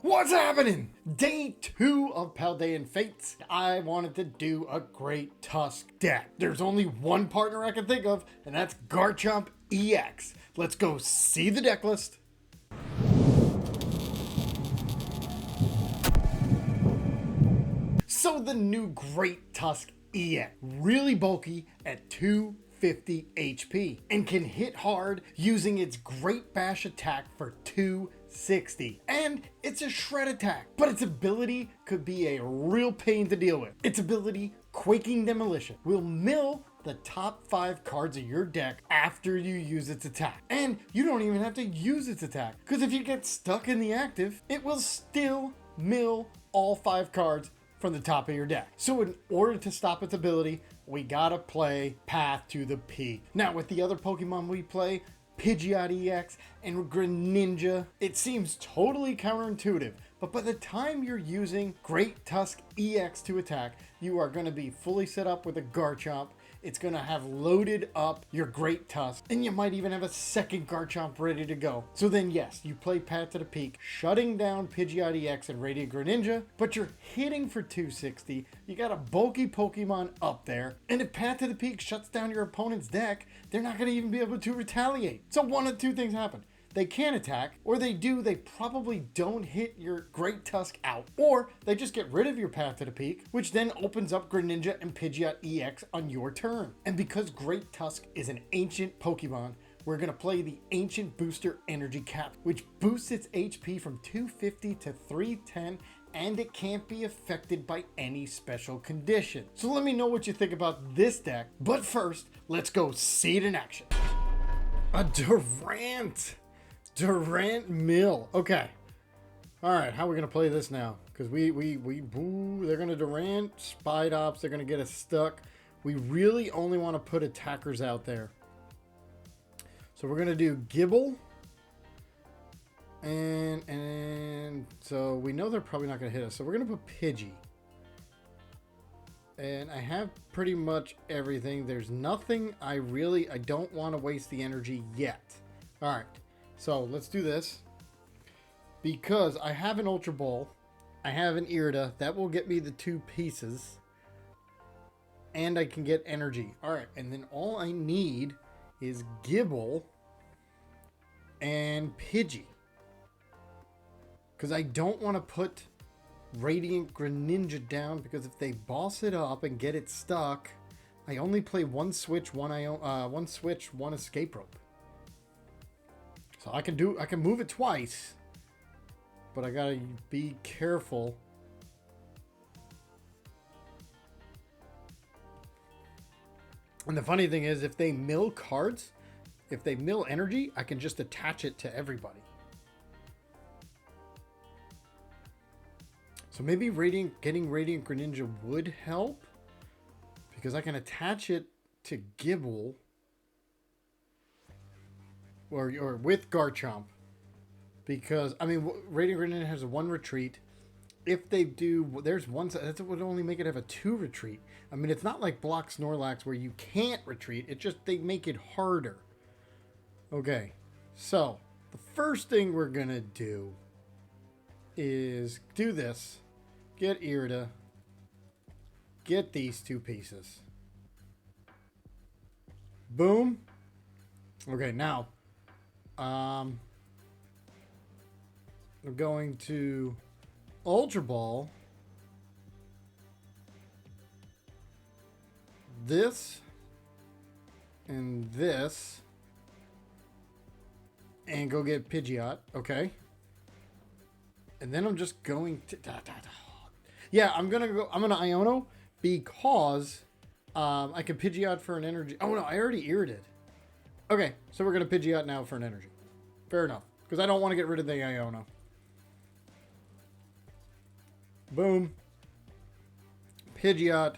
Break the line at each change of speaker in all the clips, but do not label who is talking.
What's happening? Day 2 of Paldean Fates. I wanted to do a Great Tusk deck. There's only one partner I can think of, and that's Garchomp EX. Let's go see the deck list. So the new Great Tusk EX, really bulky at 250 HP and can hit hard using its Great Bash attack for 260. And it's a shred attack, but its ability could be a real pain to deal with. Its ability, Quaking Demolition, will mill the top 5 cards of your deck after you use its attack. And you don't even have to use its attack, because if you get stuck in the active, it will still mill all 5 cards from the top of your deck. So in order to stop its ability, we gotta play Path to the Peak. Now with the other Pokemon we play, Pidgeot EX and Greninja, it seems totally counterintuitive, but by the time you're using Great Tusk EX to attack, you are going to be fully set up with a Garchomp. It's going to have loaded up your Great Tusk, and you might even have a second Garchomp ready to go. So then yes, you play Path to the Peak, shutting down Pidgeot EX and Radiant Greninja, but you're hitting for 260. You got a bulky Pokemon up there, and if Path to the Peak shuts down your opponent's deck, they're not going to even be able to retaliate. So one of two things happen. They can attack, or they probably don't hit your Great Tusk out, or they just get rid of your Path to the Peak, which then opens up Greninja and Pidgeot EX on your turn. And because Great Tusk is an ancient Pokemon, we're going to play the Ancient Booster Energy Cap, which boosts its HP from 250 to 310, and it can't be affected by any special condition. So let me know what you think about this deck, but first, let's go see it in action. A Durant mill. Okay. All right. How are we going to play this now? Because they're going to Durant, Spidops. They're going to get us stuck. We really only want to put attackers out there. So we're going to do Gible. And so we know they're probably not going to hit us. So we're going to put Pidgey. And I have pretty much everything. There's nothing I don't want to waste the energy yet. All right. So let's do this, because I have an Ultra Ball, I have an Irida, that will get me the 2 pieces, and I can get energy. All right, and then all I need is Gible and Pidgey, because I don't want to put Radiant Greninja down, because if they boss it up and get it stuck, I only play one switch, one escape rope. So I can move it twice, but I gotta be careful. And the funny thing is, if they mill cards, if they mill energy, I can just attach it to everybody. So maybe getting Radiant Greninja would help, because I can attach it to Gible. Or with Garchomp, because I mean Radiant Greninja has a 1 retreat. If they do, there's one that would only make it have a 2 retreat. I mean, it's not like Block Snorlax where you can't retreat. It just, they make it harder. Okay, so the first thing we're gonna do is do this. Get Irida. Get these 2 pieces. Boom. Okay, now. I'm going to Ultra Ball this and this and go get Pidgeot. Okay. And then I'm just going to yeah, I'm gonna Iono, because I can Pidgeot for an energy. Oh no, I already Irida'd. Okay, so we're going to Pidgeot now for an energy. Fair enough, because I don't want to get rid of the Iono. Boom. Pidgeot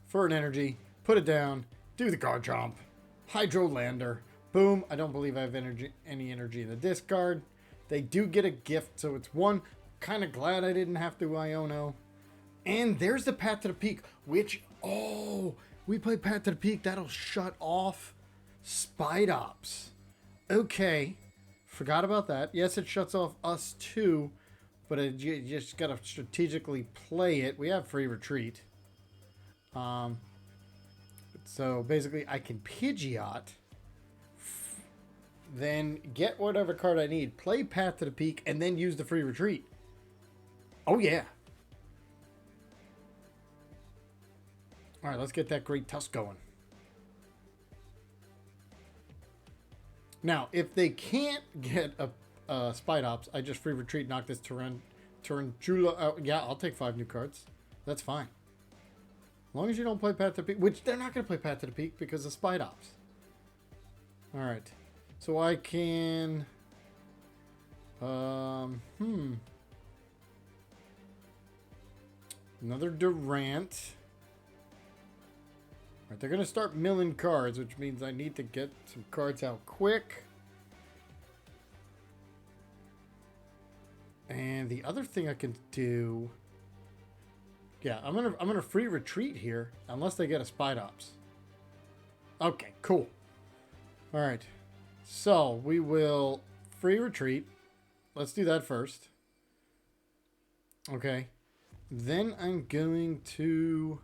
for an energy. Put it down. Do the Garchomp. Hydrolander. Boom. I don't believe I have any energy in the discard. They do get a gift, so it's 1. Kind of glad I didn't have to Iono. And there's the Path to the Peak, which, we play Path to the Peak. That'll shut off Spidops. Okay. Forgot about that. Yes, it shuts off us too, but you just got to strategically play it. We have free retreat. So basically I can Pidgeot, then get whatever card I need, play Path to the Peak, and then use the free retreat. Oh yeah. All right, let's get that Great Tusk going. Now, if they can't get a Spidops, I just free retreat, knock this Tarantula out. Yeah, I'll take 5 new cards. That's fine. As long as you don't play Path to the Peak, which they're not going to play Path to the Peak because of Spidops. All right. So I can... Another Durant. All right, they're going to start milling cards, which means I need to get some cards out quick. And the other thing I can do... Yeah, I'm gonna free retreat here, unless they get a Spidops. Okay, cool. All right. So, we will free retreat. Let's do that first. Okay. Then I'm going to...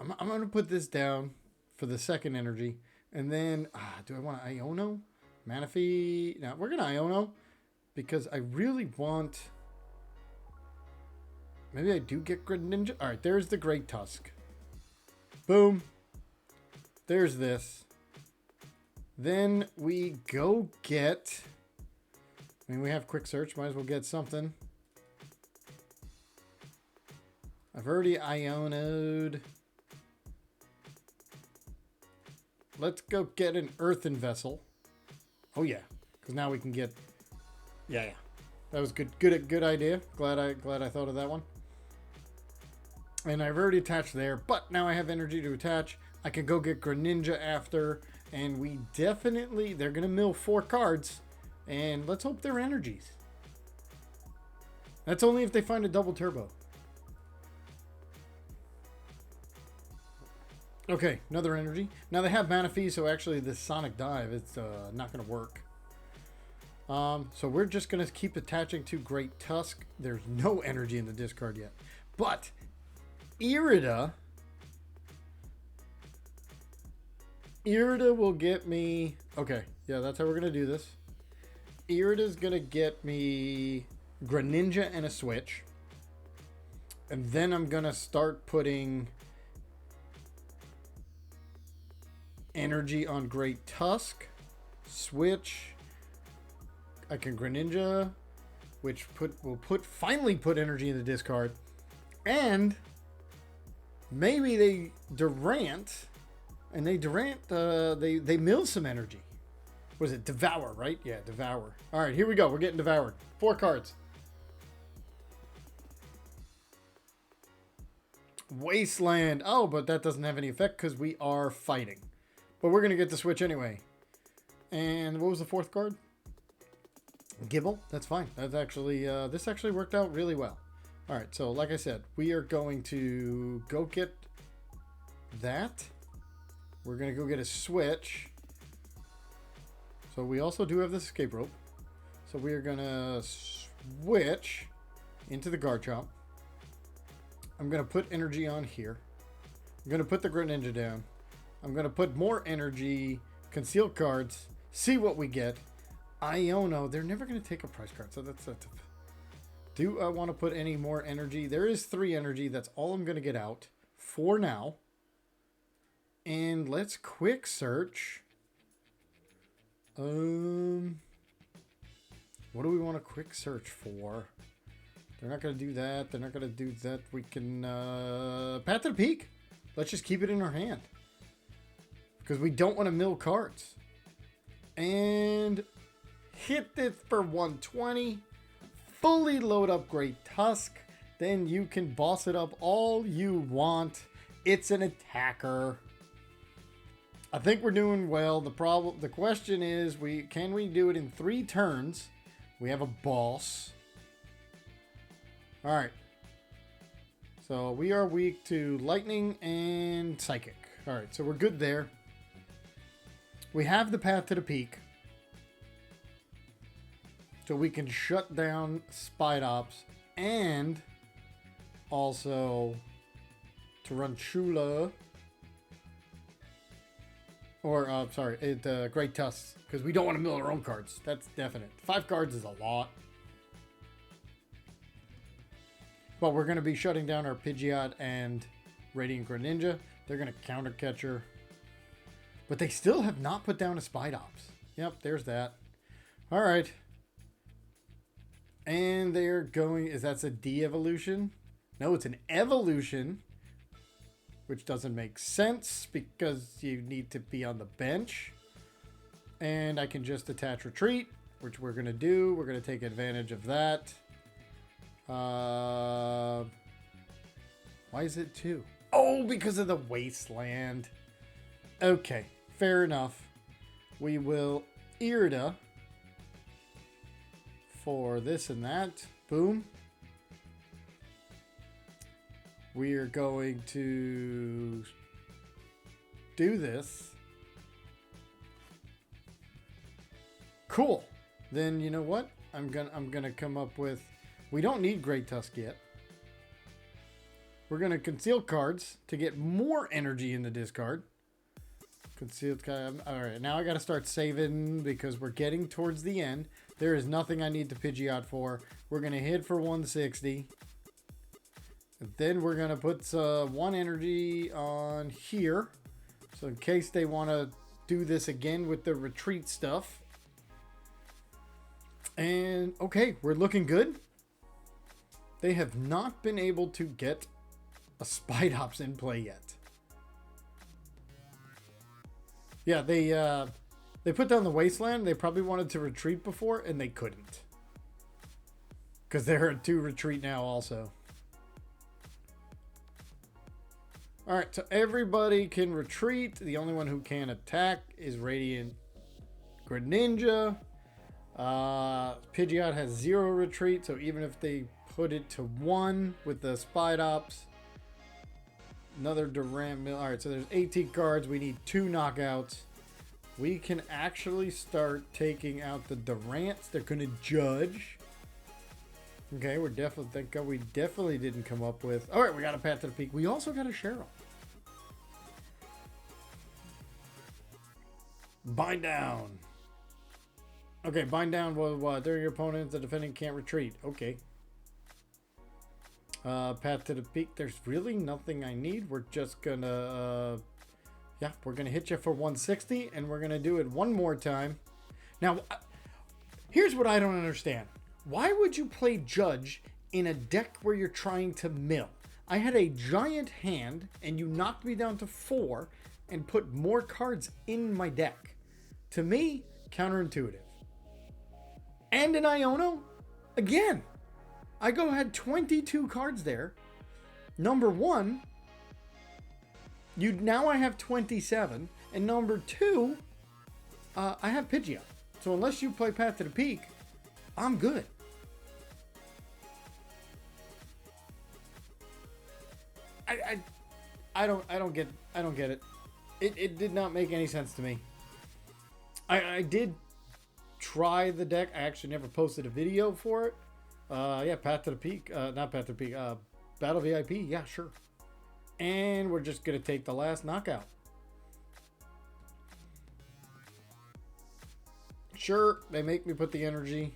I'm going to put this down for the second energy. And then, do I want to Iono? Manaphy? No, we're going to Iono. Because I really want... Maybe I do get Greninja. All right, there's the Great Tusk. Boom. There's this. Then we go get... I mean, we have quick search. Might as well get something. I've already Iono'd. Let's go get an Earthen Vessel. Oh yeah, because now we can get... Yeah. That was good idea. Glad I thought of that one. And I've already attached there, but now I have energy to attach. I can go get Greninja after, and we definitely... They're going to mill 4 cards, and let's hope they're energies. That's only if they find a double turbo. Okay, another energy. Now they have Manaphy, so actually this Sonic Dive, it's not going to work. So we're just going to keep attaching to Great Tusk. There's no energy in the discard yet. But Irida will get me... Okay, yeah, that's how we're going to do this. Irida's going to get me Greninja and a Switch. And then I'm going to start putting energy on Great Tusk. Switch. I can Greninja, which will finally put energy in the discard. And maybe they Durant, and they mill some energy. Was it Devour, right? Yeah, Devour. All right, here we go. We're getting Devoured. 4 cards. Wasteland. Oh, but that doesn't have any effect because we are fighting. But we're going to get the Switch anyway. And what was the 4th card? Gible. That's fine. That's actually, this actually worked out really well. All right, so like I said, we are going to go get that. We're going to go get a Switch. So we also do have this Escape Rope. So we are going to switch into the Garchomp. I'm going to put energy on here. I'm going to put the Greninja down. I'm going to put more energy, concealed cards, see what we get. Iono, they're never going to take a prize card, so that's... Do I want to put any more energy? There is 3 energy. That's all I'm going to get out for now. And let's quick search. What do we want to quick search for? They're not going to do that. They're not going to do that. We can Path to the Peak. Let's just keep it in our hand. Because we don't want to mill cards. And hit this for 120. Fully load up Great Tusk. Then you can boss it up all you want. It's an attacker. I think we're doing well. The question is, can we do it in 3 turns? We have a boss. All right. So we are weak to lightning and psychic. All right, so we're good there. We have the Path to the Peak. so we can shut down Spidops and also Tarantula. Or, sorry, Great Tusk, because we don't want to mill our own cards. That's definite. 5 cards is a lot. But we're going to be shutting down our Pidgeot and Radiant Greninja. They're going to counter catcher. But they still have not put down a Spidops. Yep, there's that. All right. And they're going... That's a de-evolution? No, it's an evolution. Which doesn't make sense because you need to be on the bench. And I can just attach retreat, which we're going to do. We're going to take advantage of that. Why is it 2? Oh, because of the wasteland. Okay, fair enough. We will Irida for this and that. Boom. We're going to do this. Cool. Then you know what? I'm gonna come up with. We don't need Great Tusk yet. We're gonna conceal cards to get more energy in the discard. Concealed card. All right. Now I got to start saving because we're getting towards the end. There is nothing I need to Pidgeot for. We're gonna hit for 160. Then we're going to put 1 energy on here. So in case they want to do this again with the retreat stuff. And okay, we're looking good. They have not been able to get a Spidops in play yet. Yeah, they put down the wasteland. They probably wanted to retreat before and they couldn't. Because they're at 2 retreat now also. Alright, so everybody can retreat. The only one who can attack is Radiant Greninja. Pidgeot has 0 retreat, so even if they put it to 1 with the Spidops. Another Durant. Alright, so there's 18 cards. We need 2 knockouts. We can actually start taking out the Durants. They're going to judge. Okay, we're definitely, thank God we definitely didn't come up with. All right, we got a Path to the Peak. We also got a Cheryl. Bind down. Okay, bind down was what? During your opponent, the defendant can't retreat. Okay. Path to the Peak. There's really nothing I need. We're just gonna, yeah, we're gonna hit you for 160, and we're gonna do it one more time. Now, here's what I don't understand. Why would you play Judge in a deck where you're trying to mill? I had a giant hand and you knocked me down to 4 and put more cards in my deck. To me, counterintuitive. And an Iono? Again, I had 22 cards there. Number 1, now I have 27. And number 2, I have Pidgeot. So unless you play Path to the Peak, I'm good. I don't get it. It did not make any sense to me. I did try the deck. I actually never posted a video for it. Yeah, Path to the Peak. Not Path to the Peak. Battle VIP. Yeah, sure. And we're just gonna take the last knockout. Sure, they make me put the energy.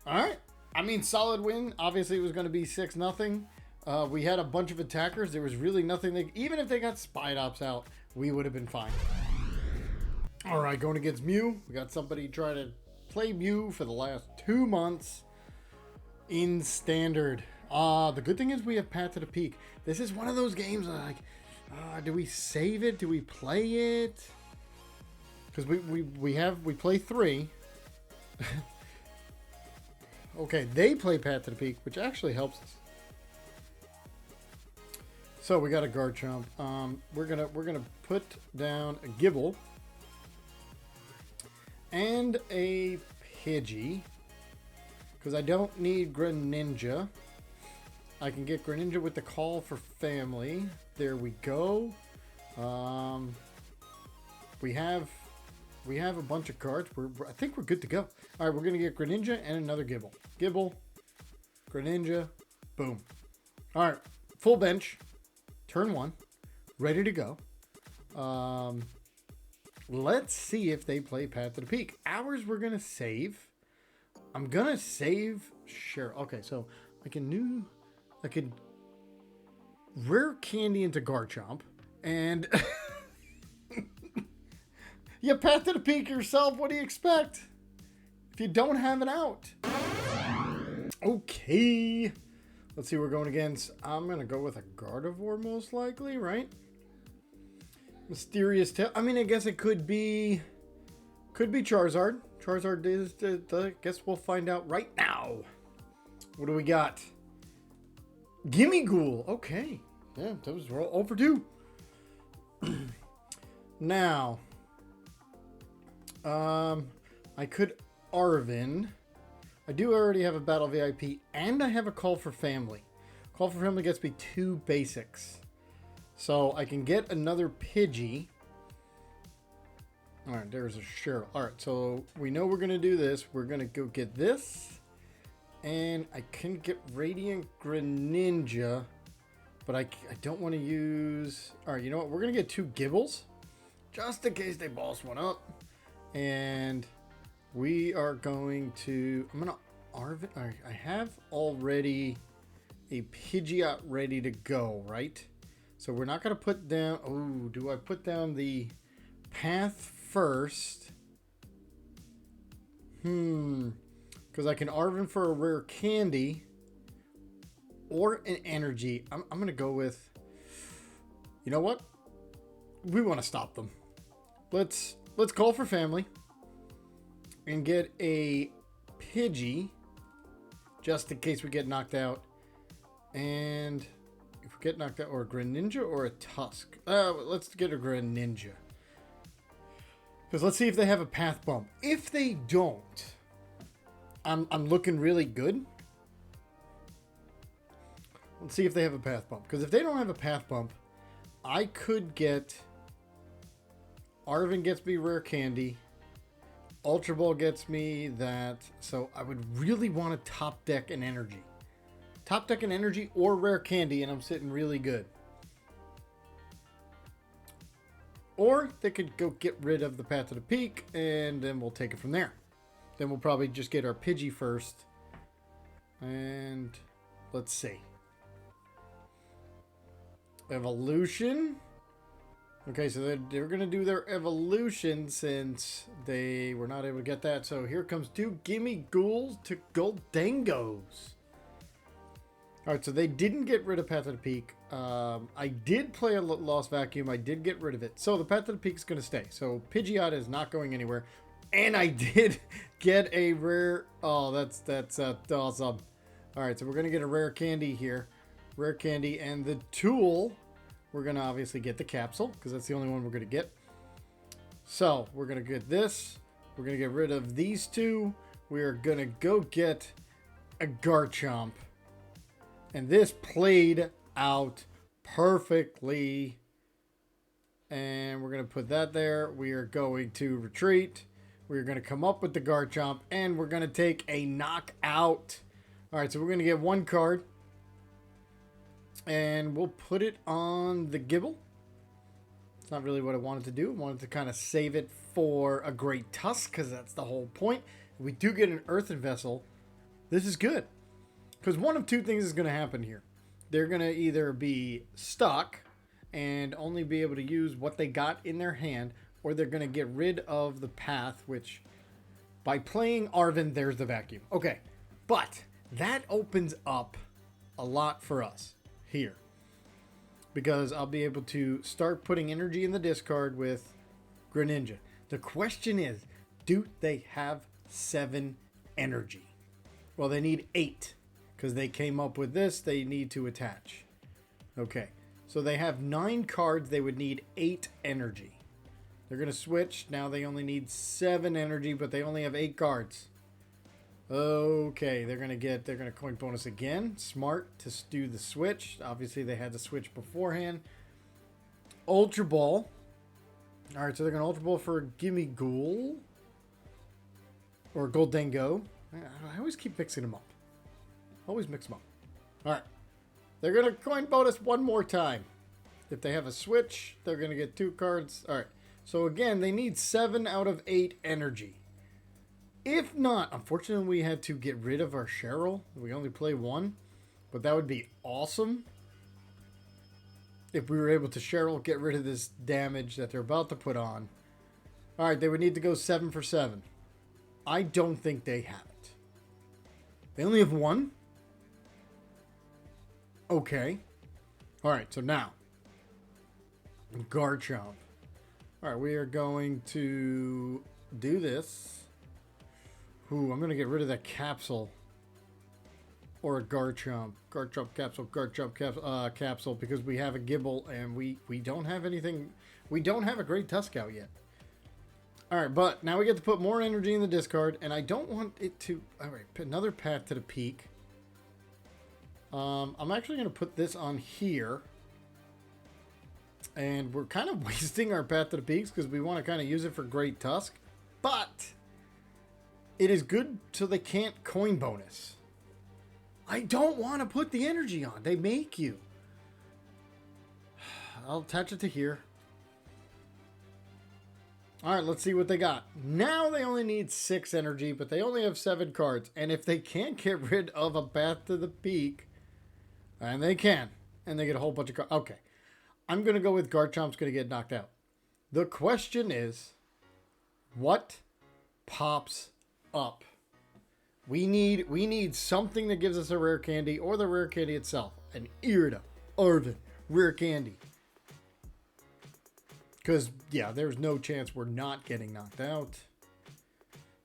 Alright. I mean, solid win. Obviously, it was going to be 6-0. We had a bunch of attackers. There was really nothing. Even if they got Spidops out, we would have been fine. Alright, going against Mew. We got somebody trying to play Mew for the last 2 months in Standard. The good thing is we have Path to the Peak. This is one of those games like, do we save it? Do we play it? Because we play 3. Okay, they play Path to the Peak, which actually helps us. So we got a Garchomp. We're gonna put down a Gible and a Pidgey because I don't need Greninja. I can get Greninja with the Call for Family. There we go. We have We have a bunch of cards. I think we're good to go. All right, we're going to get Greninja and another Gible. Gible, Greninja, boom. All right, full bench, turn 1, ready to go. Let's see if they play Path to the Peak. Ours we're going to save. I'm going to save Cheryl. Okay, so I could Rare Candy into Garchomp. And you Path to the Peak yourself. What do you expect? If you don't have it out. Okay. Let's see what we're going against. I'm going to go with a Gardevoir most likely, right? Mysterious Tail. I mean, I guess it could be Charizard. Charizard is, I guess we'll find out right now. What do we got? Gimme Ghoul. Okay. Yeah, those were all for 2. Now, I could Arven. I do already have a Battle VIP, and I have a Call for Family. Call for Family gets me 2 basics. So I can get another Pidgey. Alright, there's a Cheryl. Alright, so we know we're going to do this. We're going to go get this. And I can get Radiant Greninja. But I don't want to use... Alright, you know what? We're going to get 2 Gibles. Just in case they boss one up. And we are going to... I'm going to Arven... Alright, I have already a Pidgeot ready to go, right? So we're not going to put down... Oh, do I put down the Path first? Because I can Arven for a Rare Candy or an Energy. I'm going to go with... You know what? We want to stop them. Let's Call for Family and get a Pidgey just in case we get knocked out. And... If we get knocked out, or a Greninja or a Tusk. Let's get a Greninja. Because let's see if they have a path bump. If they don't, I'm looking really good. Let's see if they have a path bump. Because if they don't have a path bump, I could get... Arven gets me Rare Candy. Ultra Ball gets me that. So I would really want to top deck an Energy. Top deck an Energy or Rare Candy, and I'm sitting really good. Or they could go get rid of the Path to the Peak, and then we'll take it from there. Then we'll probably just get our Pidgey first. And let's see. Evolution. Okay, so they're going to do their evolution since they were not able to get that. So here comes 2 Gimme Ghouls to Gholdengos. Alright, so they didn't get rid of Path to the Peak. I did play a Lost Vacuum. I did get rid of it. So the Path to the Peak is going to stay. So Pidgeot is not going anywhere. And I did get a rare... Oh, that's awesome. Alright, so we're going to get a Rare Candy here. Rare Candy. And the tool, we're going to obviously get the Capsule, because that's the only one we're going to get. So we're going to get this. We're going to get rid of these 2. We're going to go get a Garchomp. And this played out perfectly. And we're going to put that there. We are going to retreat. We're going to come up with the Garchomp. And we're going to take a knockout. Alright, so we're going to get 1 card. And we'll put it on the Gible. It's not really what I wanted to do. I wanted to kind of save it for a Great Tusk, because that's the whole point. If we do get an Earthen Vessel, this is good. Because one of 2 things is going to happen here. They're going to either be stuck and only be able to use what they got in their hand, or they're going to get rid of the path, which by playing Arven, there's the vacuum. Okay, but that opens up a lot for us here. Because I'll be able to start putting energy in the discard with Greninja. The question is, do they have 7 energy? Well, they need 8. Because they came up with this, they need to attach. Okay, so they have 9 cards, they would need 8 energy. They're going to switch, now they only need 7 energy, but they only have 8 cards. Okay, they're going to coin bonus again. Smart to do the switch. Obviously they had to switch beforehand. Ultra Ball. Alright, so they're going to Ultra Ball for Gimme Ghoul. Or Gholdengo. I always keep mixing them up. Always mix them up. Alright. They're going to coin bonus one more time. If they have a switch, they're going to get 2 cards. Alright. So again, they need 7 out of 8 energy. If not, unfortunately we had to get rid of our Cheryl. We only play 1. But that would be awesome. If we were able to Cheryl get rid of this damage that they're about to put on. Alright, they would need to go 7 for 7. I don't think they have it. They only have 1? Okay. Alright, so now. Garchomp. Alright, we are going to do this. Ooh, I'm going to get rid of that Capsule. Or a Garchomp. Garchomp, Capsule, Garchomp, Capsule. Because we have a Gible and we don't have anything. We don't have a Great Tusk out yet. Alright, but now we get to put more energy in the discard. And I don't want it to... Alright, another Path to the Peak. I'm actually going to put this on here. And we're kind of wasting our Path to the Peaks because we want to kind of use it for Great Tusk. But it is good so they can't coin bonus. I don't want to put the energy on. They make you. I'll attach it to here. Alright, let's see what they got. Now they only need 6 energy, but they only have 7 cards. And if they can't get rid of a Path to the Peak, and they can, and they get a whole bunch of cards. Okay. I'm going to go with Garchomp's going to get knocked out. The question is, what pops up? We need something that gives us a rare candy or the rare candy itself. An Irida, Arven, rare candy. Because, yeah, there's no chance we're not getting knocked out.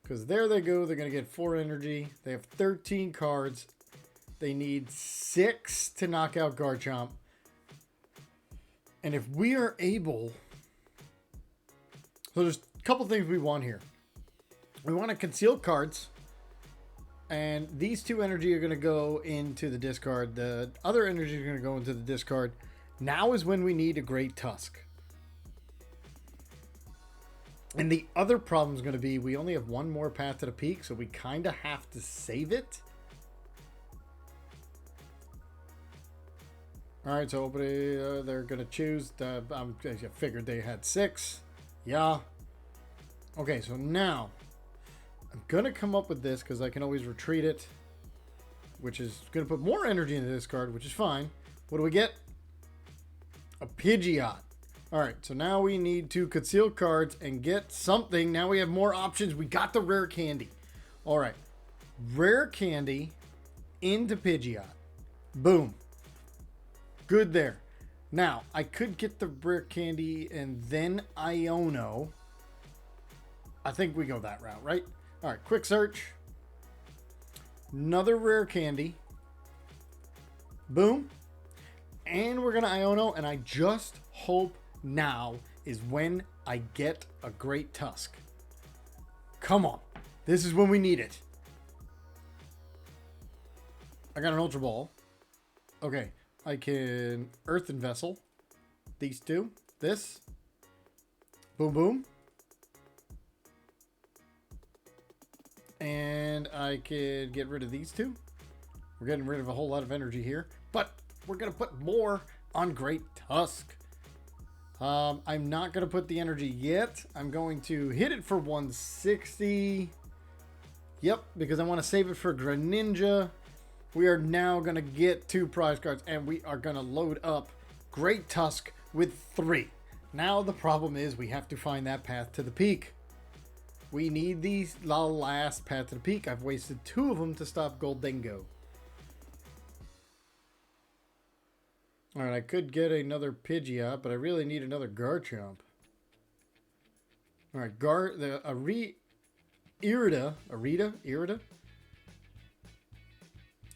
Because there they go. They're going to get 4 energy. They have 13 cards. They need 6 to knock out Garchomp. And if we are able... So there's a couple things we want here. We want to conceal cards. And these 2 energy are going to go into the discard. The other energy is going to go into the discard. Now is when we need a Great Tusk. And the other problem is going to be we only have 1 more Path to the Peak. So we kind of have to save it. Alright, so they're going to choose. I figured they had 6. Yeah. Okay, so now... I'm going to come up with this because I can always retreat it. Which is going to put more energy into this card, which is fine. What do we get? A Pidgeot. Alright, so now we need to conceal cards and get something. Now we have more options. We got the rare candy. Alright. Rare candy into Pidgeot. Boom. Good there. Now, I could get the rare candy and then Iono. I think we go that route, right? Alright, quick search. Another rare candy. Boom. And we're going to Iono, and I just hope now is when I get a Great Tusk. Come on. This is when we need it. I got an Ultra Ball. Okay. I can Earthen Vessel. These 2. This. Boom, boom. And I could get rid of these 2. We're getting rid of a whole lot of energy here. But we're going to put more on Great Tusk. I'm not going to put the energy yet. I'm going to hit it for 160. Yep, because I want to save it for Greninja. We are now going to get 2 prize cards. And we are going to load up Great Tusk with 3. Now the problem is we have to find that Path to the Peak. We need the last Path to the Peak. I've wasted 2 of them to stop Gholdengo. Alright, I could get another Pidgeot, but I really need another Garchomp. Alright, Irida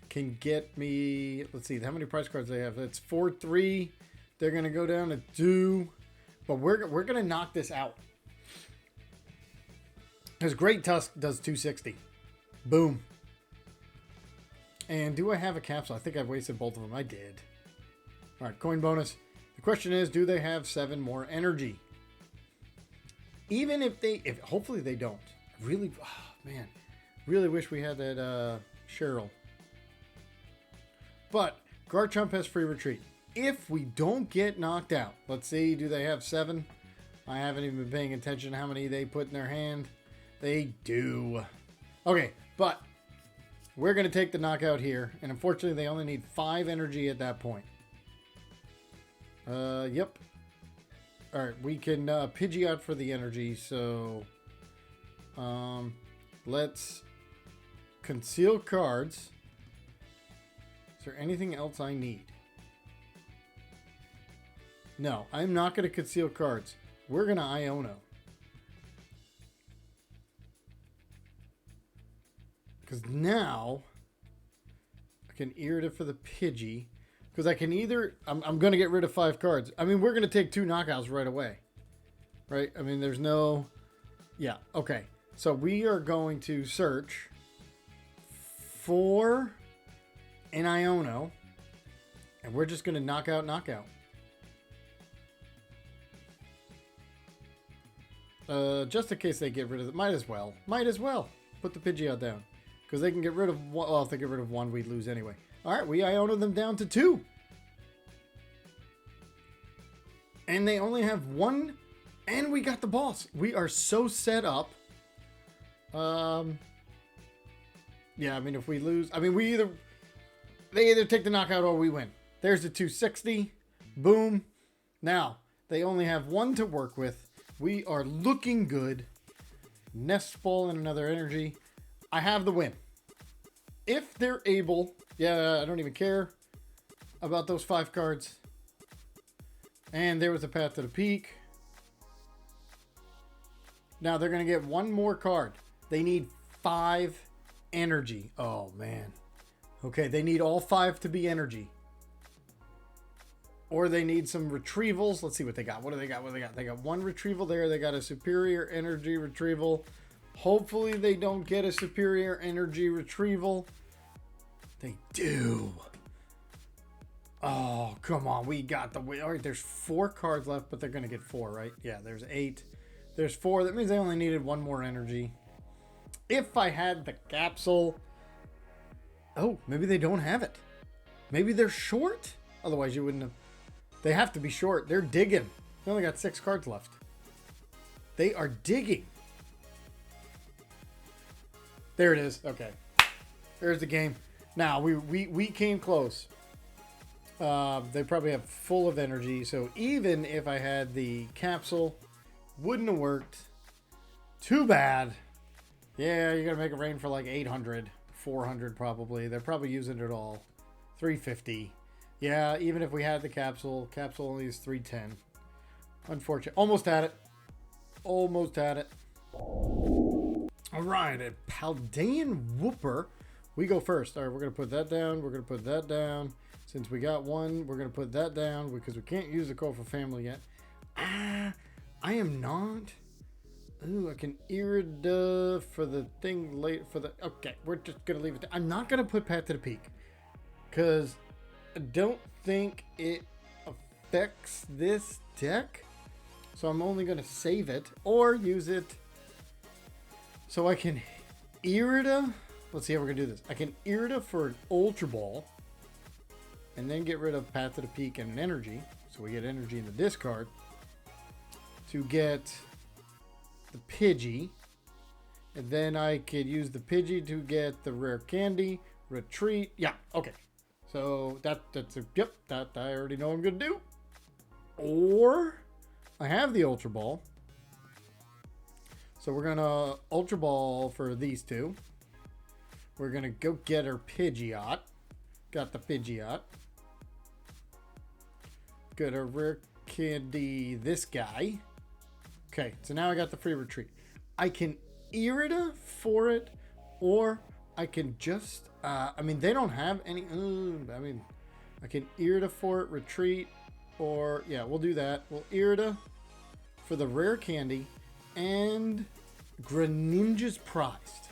can get me, let's see, how many prize cards they have? It's 4-3. They're going to go down to 2. But we're going to knock this out. Because Great Tusk does 260. Boom. And do I have a Capsule? I think I've wasted both of them. I did. Alright, coin bonus. The question is, do they have 7 more energy? Even if hopefully they don't. Really, oh, man, really wish we had that Cheryl. But Garchomp has free retreat. If we don't get knocked out, let's see, do they have 7? I haven't even been paying attention to how many they put in their hand. They do. Okay, but we're going to take the knockout here. And unfortunately, they only need 5 energy at that point. Yep. Alright, we can Pidgeot for the energy, so let's conceal cards. Is there anything else I need? No, I'm not going to conceal cards. We're going to Iono. Because now I can Irida for the Pidgey. Because I can either... I'm going to get rid of 5 cards. I mean, we're going to take 2 knockouts right away. Right? I mean, there's no... Yeah, okay. So we are going to search for an Iono. And we're just going to knockout. Just in case they get rid of it. Might as well. Put the Pidgeot down. Because they can get rid of one. Well, if they get rid of 1, we'd lose anyway. Alright, we Iono them down to 2. And they only have 1. And we got the boss. We are so set up. Yeah, I mean, if we lose... I mean, they either take the knockout or we win. There's the 260. Boom. Now, they only have 1 to work with. We are looking good. Nest Ball and another energy. I have the win. If they're able... Yeah, I don't even care about those 5 cards. And there was a path to the peak. Now they're going to get 1 more card. They need 5 energy. Oh, man. Okay, they need all 5 to be energy. Or they need some retrievals. Let's see what they got. What do they got? They got 1 retrieval there. They got a superior energy retrieval. Hopefully they don't get a superior energy retrieval. They do. Oh, come on. We got the win. All right, there's 4 cards left, but they're going to get 4, right? Yeah, there's 8. There's 4. That means they only needed 1 more energy. If I had the capsule... Oh, maybe they don't have it. Maybe they're short. Otherwise, you wouldn't have... They have to be short. They're digging. They only got 6 cards left. They are digging. There it is. Okay. There's the game. Now, we came close. They probably have full of energy. So even if I had the capsule, wouldn't have worked. Too bad. Yeah, you're going to make it rain for like 800. 400 probably. They're probably using it all. 350. Yeah, even if we had the capsule only is 310. Unfortunate. Almost had it. Almost had it. All right, at Paldean Whooper, we go first. All right, we're going to put that down. We're going to put that down. Since we got 1, we're going to put that down because we can't use the call for family yet. I am not. Ooh, I can Irida for the thing late for the... Okay, we're just going to leave it there. I'm not going to put Path to the Peak because I don't think it affects this deck. So I'm only going to save it or use it so I can Irida. Let's see how we're going to do this. I can Irida for an Ultra Ball and then get rid of Path to the Peak and an energy. So we get energy in the discard to get the Pidgey. And then I could use the Pidgey to get the Rare Candy, Retreat. Yeah, okay. So that's a, yep, that I already know I'm going to do. Or I have the Ultra Ball. So we're going to Ultra Ball for these 2. We're going to go get our Pidgeot. Got the Pidgeot. Got a Rare Candy, this guy. Okay, so now I got the free retreat. I can Irida for it, or I can just, I mean, they don't have any, I mean, I can Irida for it, retreat, or, yeah, we'll do that. We'll Irida for the Rare Candy, and Greninja's prized.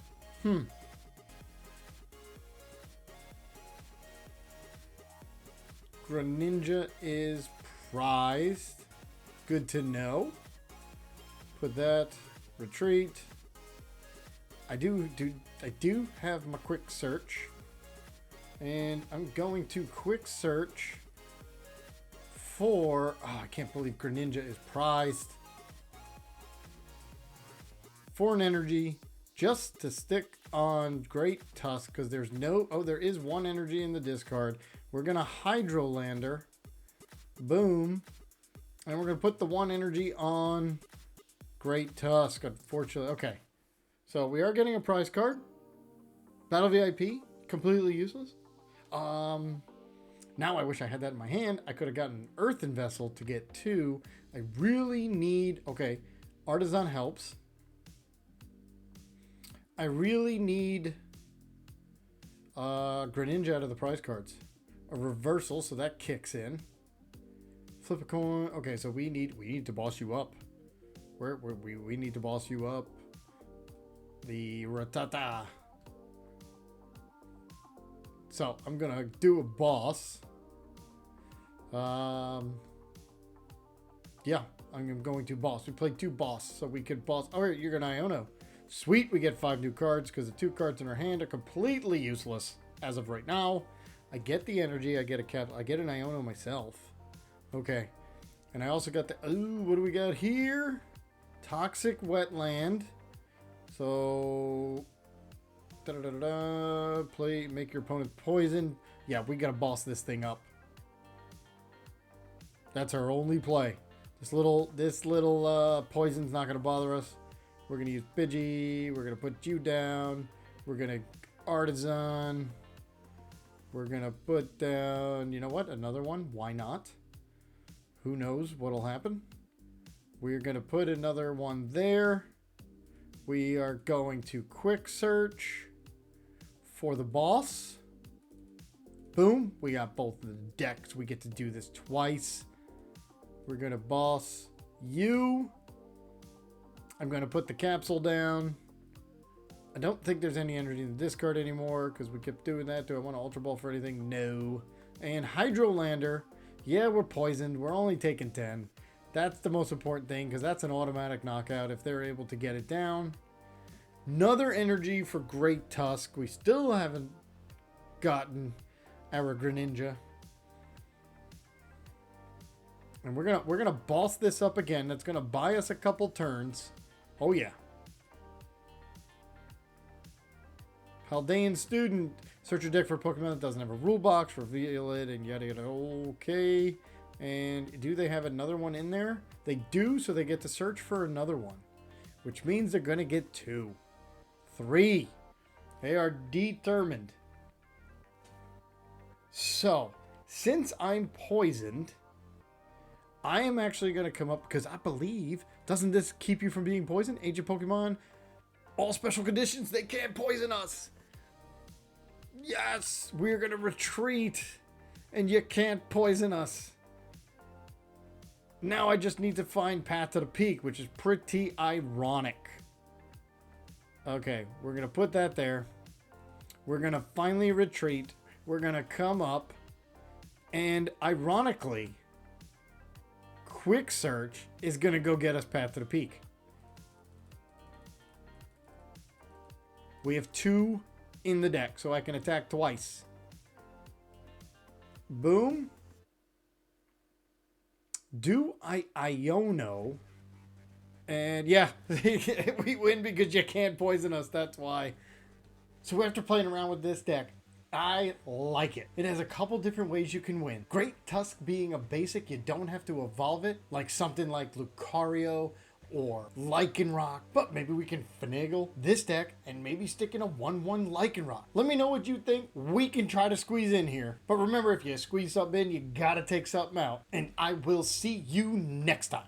Greninja is prized. Good to know. Put that. Retreat. I do have my quick search. And I'm going to quick search for... Oh, I can't believe Greninja is prized. For an energy, just to stick on Great Tusk, because there's no... Oh, there is one energy in the discard. We're going to Hydrolander. Boom. And we're going to put the one energy on Great Tusk, unfortunately. Okay. So we are getting a prize card. Battle VIP, completely useless. Now I wish I had that in my hand. I could have gotten an Earthen Vessel to get 2. I really need... Okay, Artisan helps. I really need Greninja out of the prize cards. A reversal, so that kicks in. Flip a coin. Okay, so we need to boss you up. We need to boss you up. The Rattata. So I'm gonna do a boss. Yeah, I'm going to boss. We played 2 boss, so we could boss. Oh, you're gonna Iono. Sweet, we get 5 new cards because the 2 cards in our hand are completely useless as of right now. I get the energy. I get a cap. I get an Iono myself. Okay, and I also got the. Ooh, what do we got here? Toxic Wetland. So. Play, make your opponent poison. Yeah, we gotta boss this thing up. That's our only play. This little poison's not gonna bother us. We're gonna use Pidgey. We're gonna put you down. We're gonna Artisan. We're gonna put down, you know what? Another one. Why not? Who knows what'll happen? We're gonna put another one there. We are going to quick search for the boss. Boom. We got both of the decks. We get to do this twice. We're going to boss you. I'm going to put the capsule down. I don't think there's any energy in the discard anymore because we kept doing that. Do I want to Ultra Ball for anything? No. And Hydrolander. Yeah, we're poisoned. We're only taking 10. That's the most important thing because that's an automatic knockout if they're able to get it down. Another energy for Great Tusk. We still haven't gotten our Greninja. And we're gonna boss this up again. That's gonna buy us a couple turns. Oh yeah. Paldean student. Search your deck for a Pokemon that doesn't have a rule box. Reveal it and yada yada. Okay. And do they have another one in there? They do, so they get to search for another one. Which means they're gonna get 2. 3. They are determined. So, since I'm poisoned, I am actually going to come up, because I believe, doesn't this keep you from being poisoned? Ancient Pokemon, all special conditions, they can't poison us. Yes, we're going to retreat, and you can't poison us. Now I just need to find Path to the Peak, which is pretty ironic. Okay, we're going to put that there. We're going to finally retreat. We're going to come up. And ironically, Quick Search is going to go get us Path to the Peak. We have 2 in the deck, so I can attack twice. Boom. Do I Iono? And yeah, we win because you can't poison us. That's why. So after playing around with this deck, I like it. It has a couple different ways you can win. Great Tusk being a basic, you don't have to evolve it like something like Lucario or Lycanroc, but maybe we can finagle this deck and maybe stick in a 1/1 Lycanroc. Let me know what you think. We can try to squeeze in here. But remember, if you squeeze something in, you gotta take something out. And I will see you next time.